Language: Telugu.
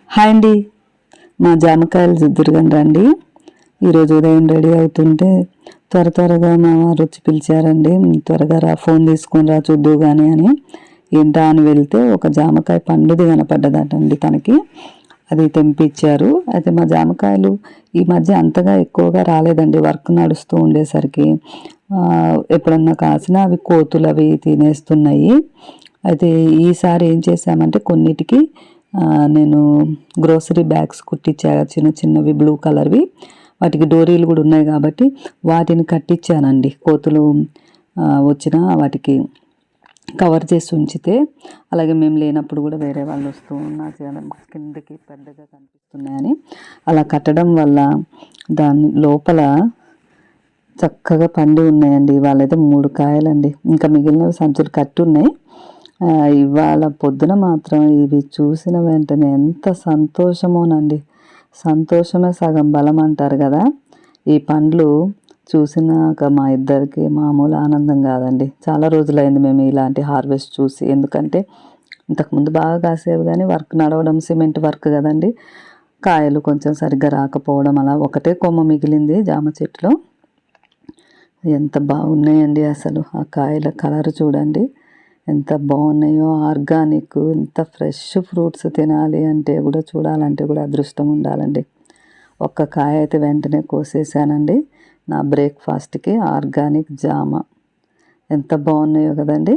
హాయ్ అండి, మా జామకాయలు చూద్దురుగాని రండి. ఈరోజు ఉదయం రెడీ అవుతుంటే త్వరగా మా వారు వచ్చి పిలిచారండి. త్వరగా రా, ఫోన్ తీసుకొని రా చూద్దువు కానీ అని. ఏంటా అని వెళ్తే ఒక జామకాయ పండుది కనపడ్డదటండి తనకి. అది తెంపిచ్చారు. అయితే మా జామకాయలు ఈ మధ్య అంతగా ఎక్కువగా రాలేదండి, వర్క్ నడుస్తూ ఉండేసరికి. ఎప్పుడన్నా కాసినా అవి కోతులు అవి తినేస్తున్నాయి. అయితే ఈసారి ఏం చేశామంటే కొన్నిటికి నేను గ్రోసరీ బ్యాగ్స్ కుట్టించా, చిన్న చిన్నవి బ్లూ కలర్వి. వాటికి డోరీలు కూడా ఉన్నాయి కాబట్టి వాటిని కట్టించానండి. కోతులు వచ్చినా వాటికి కవర్ చేసి ఉంచితే, అలాగే మేము లేనప్పుడు కూడా వేరే వాళ్ళు వస్తూ ఉన్నా కిందకి పెద్దగా కనిపిస్తున్నాయని అలా కట్టడం వల్ల దాని లోపల చక్కగా పండి ఉన్నాయండి. వాళ్ళైతే 3 కాయలండి, ఇంకా మిగిలినవి సంచులు కట్టి ఉన్నాయి. ఇవాళ పొద్దున మాత్రం ఇవి చూసిన వెంటనే ఎంత సంతోషమోనండి. సంతోషమే సగం బలం అంటారు కదా. ఈ పండ్లు చూసినాక మా ఇద్దరికి మామూలు ఆనందం కాదండి. చాలా రోజులైంది మేము ఇలాంటి హార్వెస్ట్ చూసి. ఎందుకంటే ఇంతకుముందు బాగా కాసేవి కానీ వర్క్ నడవడం, సిమెంట్ వర్క్ కదండి, కాయలు కొంచెం సరిగ్గా రాకపోవడం, అలా ఒకటే కొమ్మ మిగిలింది జామ చెట్టులో. ఎంత బాగున్నాయండి అసలు. ఆ కాయల కలర్ చూడండి ఎంత బాగున్నాయో. ఆర్గానిక్, ఎంత ఫ్రెష్ ఫ్రూట్స్ తినాలి అంటే కూడా, చూడాలంటే కూడా అదృష్టం ఉండాలండి. ఒక్క కాయ అయితే వెంటనే కోసేసానండి. నా బ్రేక్ఫాస్ట్కి ఆర్గానిక్ జామ ఎంత బాగున్నాయో కదండి.